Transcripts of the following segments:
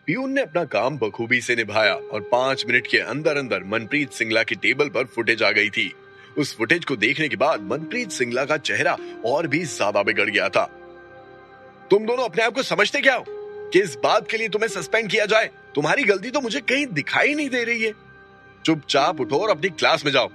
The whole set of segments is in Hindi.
पियून ने अपना काम बखूबी से निभाया और 5 मिनट के अंदर अंदर मनप्रीत सिंगला की टेबल पर फुटेज आ गई थी। उस फुटेज को देखने के बाद मनप्रीत सिंगला का चेहरा और भी ज्यादा बिगड़ गया था। तुम दोनों अपने आप को समझते क्या हो? किस बात के लिए तुम्हें सस्पेंड किया जाए? तुम्हारी गलती तो मुझे कहीं दिखाई नहीं दे रही है। चुपचाप उठो और अपनी क्लास में जाओ।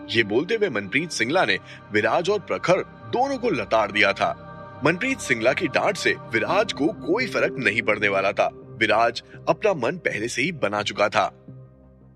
ये बोलते हुए मनप्रीत सिंगला ने विराज और प्रखर दोनों को लताड़ दिया था। मनप्रीत सिंगला की डांट से विराज को कोई फर्क नहीं पड़ने वाला था। विराज अपना मन पहले से ही बना चुका था।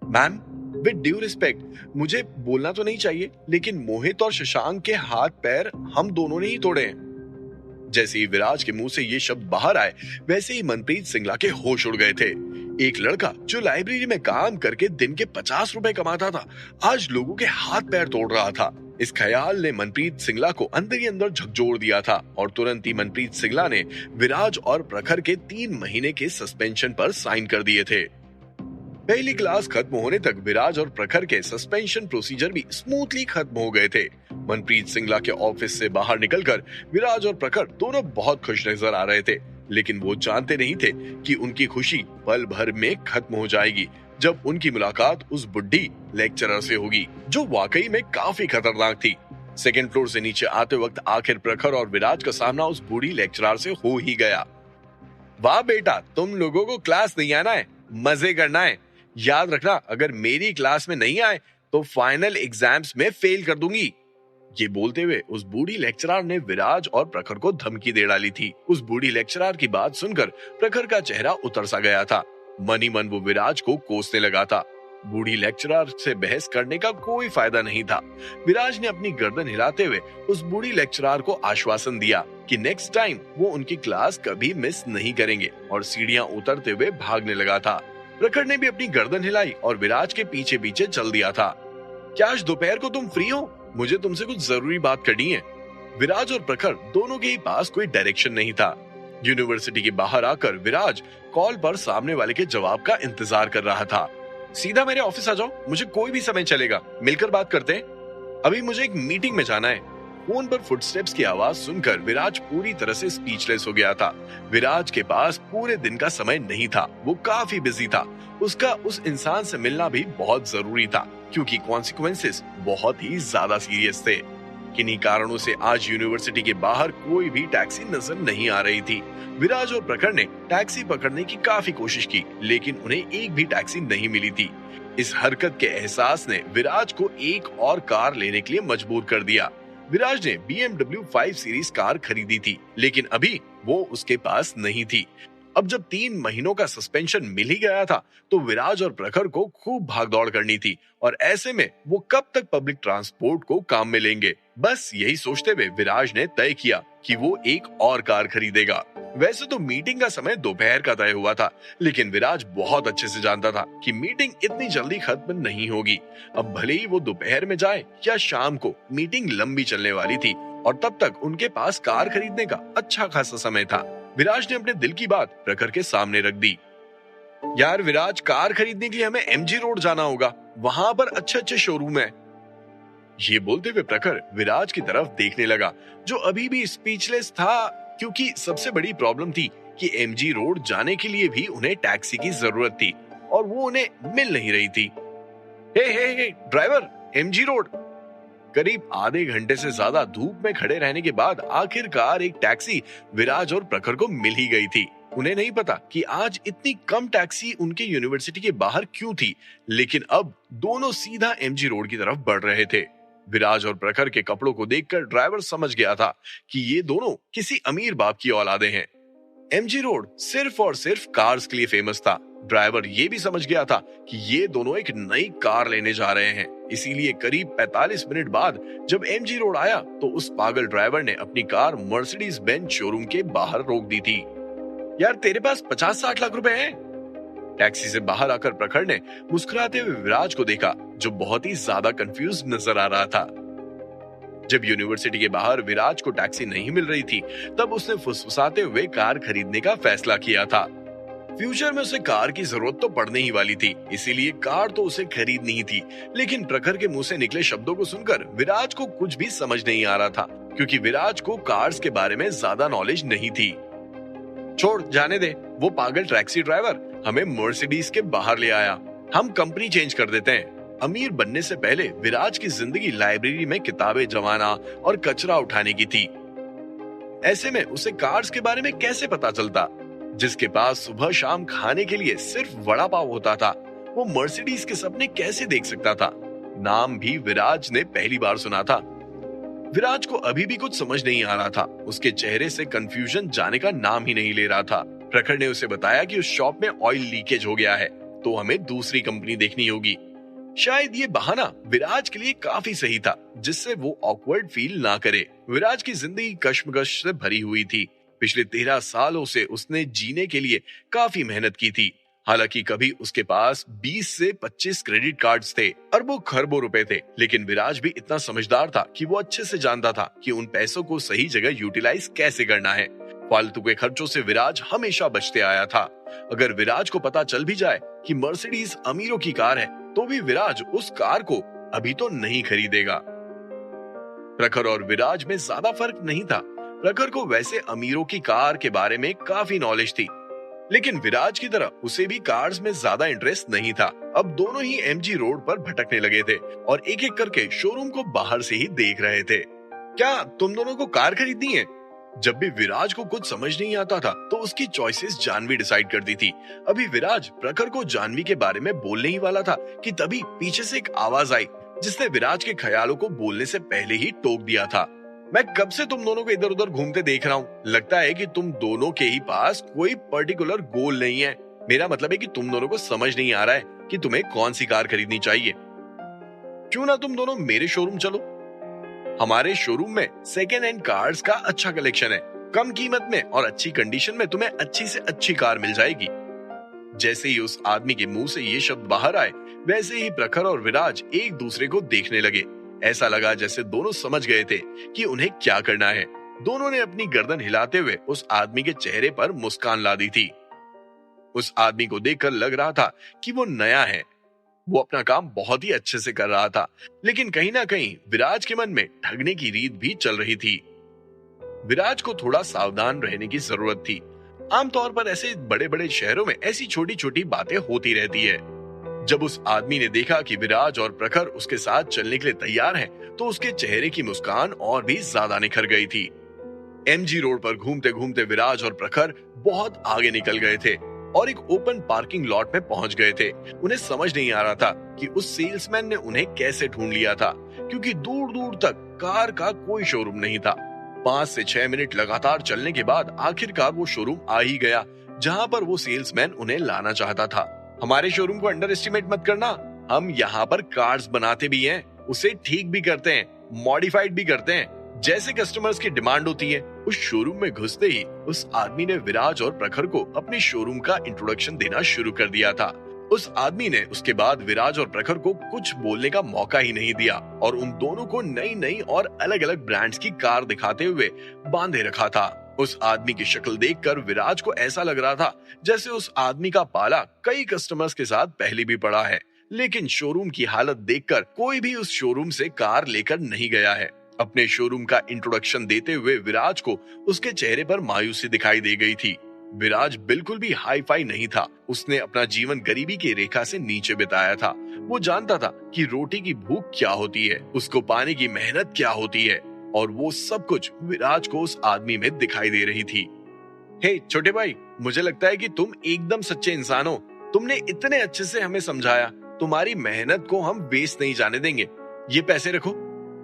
मैम, विद ड्यू रिस्पेक्ट, मुझे बोलना तो नहीं चाहिए, लेकिन मोहित और शशांक के हाथ पैर हम दोनों ने ही तोड़े हैं। जैसे ही विराज के मुंह से ये शब्द बाहर आए, वैसे ही मनप्रीत सिंगला के होश उड़ गए थे। एक लड़का जो लाइब्रेरी में काम करके दिन के 50 रुपए कमाता था, आज लोगों के हाथ पैर तोड़ रहा था। इस ख्याल ने मनप्रीत सिंगला को अंदर ही अंदर झकझोर दिया था और तुरंत ही मनप्रीत सिंगला ने विराज और प्रखर के 3 महीने के सस्पेंशन पर साइन कर दिए थे। पहली क्लास खत्म होने तक विराज और प्रखर के सस्पेंशन प्रोसीजर भी स्मूथली खत्म हो गए थे। मनप्रीत सिंगला के ऑफिस से बाहर निकलकर विराज और प्रखर दोनों बहुत खुश नजर आ रहे थे, लेकिन वो जानते नहीं थे कि उनकी खुशी पल भर में खत्म हो जाएगी जब उनकी मुलाकात उस बुढ़ी लेक्चरर से होगी, जो वाकई में काफी खतरनाक थी। सेकंड फ्लोर से नीचे आते वक्त आखिर प्रखर और विराज का सामना उस बूढ़ी लेक्चरर से हो ही गया। वाह बेटा, तुम लोगों को क्लास नहीं आना है, मजे करना है। याद रखना, अगर मेरी क्लास में नहीं आए तो फाइनल एग्जाम्स में फेल कर दूंगी। ये बोलते हुए उस बूढ़ी लेक्चरर ने विराज और प्रखर को धमकी दे डाली थी। उस बूढ़ी लेक्चरर की बात सुनकर प्रखर का चेहरा उतर सा गया था। मन ही मन वो विराज को कोसने लगा था। बूढ़ी लेक्चरर से बहस करने का कोई फायदा नहीं था। विराज ने अपनी गर्दन हिलाते हुए उस बूढ़ी लेक्चरर को आश्वासन दिया कि नेक्स्ट टाइम वो उनकी क्लास कभी मिस नहीं करेंगे और सीढ़ियां उतरते हुए भागने लगा था। प्रखर ने भी अपनी गर्दन हिलाई और विराज के पीछे पीछे चल दिया था। क्या आज दोपहर को तुम फ्री हो? मुझे तुमसे कुछ जरूरी बात करनी है। विराज और प्रखर दोनों के पास कोई डायरेक्शन नहीं था। यूनिवर्सिटी के बाहर आकर विराज कॉल पर सामने वाले के जवाब का इंतजार कर रहा था। सीधा मेरे ऑफिस आ जाओ, मुझे कोई भी समय चलेगा, मिलकर बात करते हैं। अभी मुझे एक मीटिंग में जाना है। फोन पर फुटस्टेप्स की आवाज सुनकर विराज पूरी तरह से स्पीचलेस हो गया था। विराज के पास पूरे दिन का समय नहीं था, वो काफी बिजी था। उसका उस इंसान से मिलना भी बहुत जरूरी था, क्योंकि कॉन्सिक्वेंसेस बहुत ही ज्यादा सीरियस थे। किन्हीं कारणों से आज यूनिवर्सिटी के बाहर कोई भी टैक्सी नजर नहीं आ रही थी। विराज और प्रखर ने टैक्सी पकड़ने की काफी कोशिश की, लेकिन उन्हें एक भी टैक्सी नहीं मिली थी। इस हरकत के एहसास ने विराज को एक और कार लेने के लिए मजबूर कर दिया। विराज ने BMW 5 सीरीज कार खरीदी थी, लेकिन अभी वो उसके पास नहीं थी। अब जब 3 महीनों का सस्पेंशन मिल ही गया था, तो विराज और प्रखर को खूब भागदौड़ करनी थी और ऐसे में वो कब तक पब्लिक ट्रांसपोर्ट को काम में लेंगे। बस यही सोचते हुए विराज ने तय किया कि वो एक और कार खरीदेगा। वैसे तो मीटिंग का समय दोपहर का तय हुआ था, लेकिन विराज बहुत अच्छे से जानता था कि मीटिंग इतनी जल्दी खत्म नहीं होगी। अब भले ही वो दोपहर में जाए या शाम को, मीटिंग लंबी चलने वाली थी और तब तक उनके पास कार खरीदने का अच्छा खासा समय था। विराज ने अपने दिल की बात प्रखर के सामने रख दी। यार विराज, कार खरीदने के लिए हमें MG रोड जाना होगा, वहां पर अच्छे अच्छे शोरूम है। ये बोलते हुए प्रखर विराज की तरफ देखने लगा, जो अभी भी स्पीचलेस था, क्योंकि सबसे बड़ी प्रॉब्लम थी कि MG रोड जाने के लिए भी उन्हें टैक्सी की जरूरत थी और वो उन्हें मिल नहीं रही थी। हे ड्राइवर, MG रोड। करीब आधे घंटे से ज्यादा धूप में खड़े रहने के बाद आखिरकार एक टैक्सी विराज और प्रखर को मिल ही गई थी। उन्हें नहीं पता कि आज इतनी कम टैक्सी उनके यूनिवर्सिटी के बाहर क्यों थी, लेकिन अब दोनों सीधा MG रोड की तरफ बढ़ रहे थे। विराज और प्रखर के कपड़ों को देखकर ड्राइवर समझ गया था कि ये दोनों किसी अमीर बाप की औलादे हैं। MG रोड सिर्फ और सिर्फ कार्स के लिए फेमस था। ड्राइवर ये भी समझ गया था कि ये दोनों एक नई कार लेने जा रहे हैं। इसीलिए करीब 45 मिनट बाद जब MG रोड आया, तो उस पागल ड्राइवर ने अपनी कार मर्सिडीज बेंज शोरूम के बाहर रोक दी थी। यार, तेरे पास 50-60 लाख रुपए हैं? टैक्सी से बाहर आकर प्रखर ने मुस्कुराते हुए विराज को देखा, जो बहुत ही ज्यादा कंफ्यूज नजर आ रहा था। जब यूनिवर्सिटी के बाहर विराज को टैक्सी नहीं मिल रही थी, तब उसने फुसफुसाते हुए कार खरीदने का फैसला किया था। फ्यूचर में उसे कार की जरूरत तो पड़ने ही वाली थी, इसीलिए कार तो उसे खरीदनी ही थी। लेकिन प्रखर के मुंह से निकले शब्दों को सुनकर विराज को कुछ भी समझ नहीं आ रहा था, क्योंकि विराज को कार्स के बारे में ज्यादा नॉलेज नहीं थी। छोड़ जाने दे, वो पागल टैक्सी ड्राइवर हमें मर्सिडीज के बाहर ले आया। हम कंपनी चेंज कर देते हैं। अमीर बनने से पहले विराज की जिंदगी लाइब्रेरी में किताबें जमाना और कचरा उठाने की थी। ऐसे में उसे कार्स के बारे में कैसे पता चलता? जिसके पास सुबह शाम खाने के लिए सिर्फ वड़ा पाव होता था, वो मर्सिडीज के सपने कैसे देख सकता था? नाम भी विराज ने पहली बार सुना था। विराज को अभी भी कुछ समझ नहीं आ रहा था। उसके चेहरे से कंफ्यूजन जाने का नाम ही नहीं ले रहा था। प्रखर ने उसे बताया कि उस शॉप में ऑयल लीकेज हो गया है, तो हमें दूसरी कंपनी देखनी होगी। शायद ये बहाना विराज के लिए काफी सही था, जिससे वो ऑकवर्ड फील ना करे। विराज की जिंदगी कश्मकश से भरी हुई थी। पिछले 13 सालों से उसने जीने के लिए काफी मेहनत की थी। हालांकि कभी उसके पास 20 से 25 क्रेडिट कार्ड्स थे, अरबों खरबों रुपए थे, लेकिन विराज भी इतना समझदार था कि वो अच्छे से जानता था कि उन पैसों को सही जगह यूटिलाइज कैसे करना है। फालतू के खर्चों से विराज हमेशा बचते आया था। अगर विराज को पता चल भी जाए कि मर्सिडीज अमीरों की कार है, तो भी विराज उस कार को अभी तो नहीं खरीदेगा। प्रखर और विराज में ज्यादा फर्क नहीं था। प्रखर को वैसे अमीरों की कार के बारे में काफी नॉलेज थी, लेकिन विराज की तरह उसे भी कार्स में ज्यादा इंटरेस्ट नहीं था। अब दोनों ही एमजी रोड पर भटकने लगे थे और एक एक करके शोरूम को बाहर से ही देख रहे थे। क्या तुम दोनों को कार खरीदनी है? जब भी विराज को कुछ समझ नहीं आता था, तो उसकी चॉइसेस जानवी डिसाइड करती थी। अभी विराज प्रखर को जानवी के बारे में बोलने ही वाला था कि तभी पीछे से एक आवाज आई, जिसने विराज के ख्यालों को बोलने से पहले ही टोक दिया था। मैं कब से तुम दोनों को इधर उधर घूमते देख रहा हूँ। लगता है कि तुम दोनों के ही पास कोई पर्टिकुलर गोल नहीं है। मेरा मतलब है कि तुम दोनों को समझ नहीं आ रहा है कि तुम्हें कौन सी कार खरीदनी चाहिए। क्यों ना तुम दोनों मेरे शोरूम चलो। हमारे शोरूम में सेकेंड हैंड कार्स का अच्छा कलेक्शन है। कम कीमत में और अच्छी कंडीशन में तुम्हें अच्छी से अच्छी कार मिल जाएगी। जैसे ही उस आदमी के मुंह से ये शब्द बाहर आए, वैसे ही प्रखर और विराज एक दूसरे को देखने लगे। ऐसा लगा जैसे दोनों समझ गए थे कि उन्हें क्या करना है। दोनों ने अपनी गर्दन हिलाते हुए उस आदमी के चेहरे पर मुस्कान ला दी थी। उस आदमी को देखकर लग रहा था कि वो नया है। वो अपना काम बहुत ही अच्छे से कर रहा था, लेकिन कहीं ना कहीं विराज के मन में ठगने की रीत भी चल रही थी। विराज को थोड़ा सावधान रहने की जरूरत थी। आमतौर पर ऐसे बड़े बड़े शहरों में ऐसी छोटी छोटी बातें होती रहती है। जब उस आदमी ने देखा कि विराज और प्रखर उसके साथ चलने के लिए तैयार हैं, तो उसके चेहरे की मुस्कान और भी ज्यादा निखर गई थी। एमजी रोड पर घूमते घूमते विराज और प्रखर बहुत आगे निकल गए थे और एक ओपन पार्किंग लॉट में पहुंच गए थे। उन्हें समझ नहीं आ रहा था कि उस सेल्समैन ने उन्हें कैसे ढूंढ लिया था, क्योंकि दूर दूर तक कार का कोई शोरूम नहीं था। 5 से 6 मिनट लगातार चलने के बाद आखिरकार वो शोरूम आ ही गया, जहां पर वो सेल्समैन उन्हें लाना चाहता था। हमारे शोरूम को अंडर एस्टिमेट मत करना। हम यहाँ पर कार्स बनाते भी हैं, उसे ठीक भी करते हैं, मॉडिफाइड भी करते हैं, जैसे कस्टमर्स की डिमांड होती है। उस शोरूम में घुसते ही उस आदमी ने विराज और प्रखर को अपने शोरूम का इंट्रोडक्शन देना शुरू कर दिया था। उस आदमी ने उसके बाद विराज और प्रखर को कुछ बोलने का मौका ही नहीं दिया और उन दोनों को नई नई और अलग अलग ब्रांड्स की कार दिखाते हुए बांधे रखा था। उस आदमी की शक्ल देखकर विराज को ऐसा लग रहा था जैसे उस आदमी का पाला कई कस्टमर्स के साथ पहले भी पड़ा है, लेकिन शोरूम की हालत देखकर कोई भी उस शोरूम से कार लेकर नहीं गया है। अपने शोरूम का इंट्रोडक्शन देते हुए विराज को उसके चेहरे पर मायूसी दिखाई दे गई थी। विराज बिल्कुल भी हाई फाई नहीं था। उसने अपना जीवन गरीबी की रेखा से नीचे बिताया था। वो जानता था कि रोटी की भूख क्या होती है, उसको पाने की मेहनत क्या होती है, और वो सब कुछ विराज को उस आदमी में दिखाई दे रही थी। हे छोटे भाई, मुझे लगता है कि तुम एकदम सच्चे इंसान हो। तुमने इतने अच्छे से हमें समझाया। तुम्हारी मेहनत को हम वेस्ट नहीं जाने देंगे। ये पैसे रखो।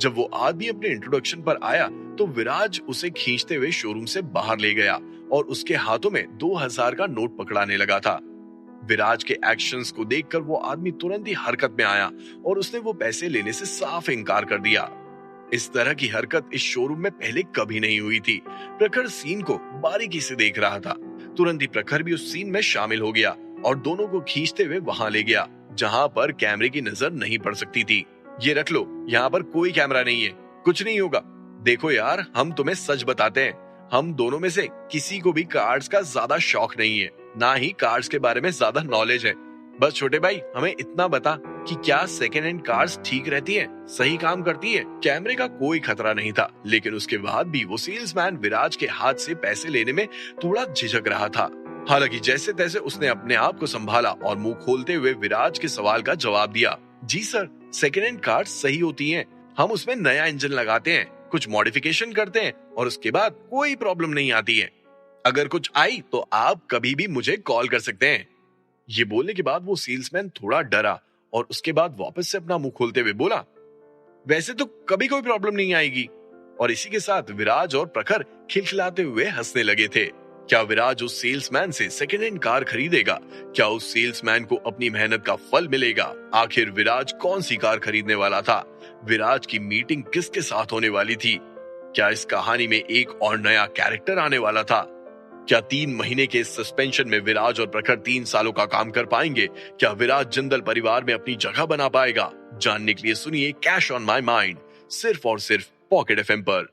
जब वो आदमी अपने इंट्रोडक्शन पर आया, तो विराज उसे खींचते हुए शोरूम से बाहर ले गया और उसके हाथों में 2000 का नोट पकड़ाने लगा था। विराज के एक्शंस को देखकर वो आदमी तुरंत ही हरकत में आया और उसने वो पैसे लेने से साफ इनकार कर दिया। इस तरह की हरकत इस शोरूम में पहले कभी नहीं हुई थी। प्रखर सीन को बारीकी से देख रहा था। तुरंत ही प्रखर भी उस सीन में शामिल हो गया और दोनों को खींचते हुए वहां ले गया जहां पर कैमरे की नजर नहीं पड़ सकती थी। ये रख लो, यहाँ पर कोई कैमरा नहीं है, कुछ नहीं होगा। देखो यार, हम तुम्हें सच बताते हैं, हम दोनों में से किसी को भी कार्ड्स का ज्यादा शौक नहीं है, ना ही कार्ड्स के बारे में ज्यादा नॉलेज है। बस छोटे भाई, हमें इतना बता कि क्या सेकेंड हैंड कार्स ठीक रहती हैं, सही काम करती है। कैमरे का कोई खतरा नहीं था, लेकिन उसके बाद भी वो सेल्समैन विराज के हाथ से पैसे लेने में थोड़ा झिझक रहा था। हालांकि जैसे तैसे उसने अपने आप को संभाला और मुंह खोलते हुए विराज के सवाल का जवाब दिया। जी सर, सेकेंड हैंड कार्स सही होती हैं। हम उसमें नया इंजन लगाते हैं, कुछ मॉडिफिकेशन करते हैं और उसके बाद कोई प्रॉब्लम नहीं आती है। अगर कुछ आई तो आप कभी भी मुझे कॉल कर सकते हैं। ये बोलने के बाद वो सेल्समैन थोड़ा डरा और उसके बाद वापस से अपना मुंह खोलते हुए बोला, वैसे तो कभी कोई प्रॉब्लम नहीं आएगी। और इसी के साथ विराज और प्रखर खिलखिलाते हुए हंसने लगे थे। क्या विराज उस सेल्समैन से सेकेंड हैंड कार खरीदेगा? क्या उस सेल्समैन को अपनी मेहनत का फल मिलेगा? आखिर विराज कौन सी कार खरीदने वाला था? विराज की मीटिंग किसके साथ होने वाली थी? क्या इस कहानी में एक और नया कैरेक्टर आने वाला था? क्या 3 महीने के सस्पेंशन में विराज और प्रखर 3 सालों का काम कर पाएंगे? क्या विराज जिंदल परिवार में अपनी जगह बना पाएगा? जानने के लिए सुनिए कैश ऑन माई माइंड, सिर्फ और सिर्फ पॉकेट एफएम पर।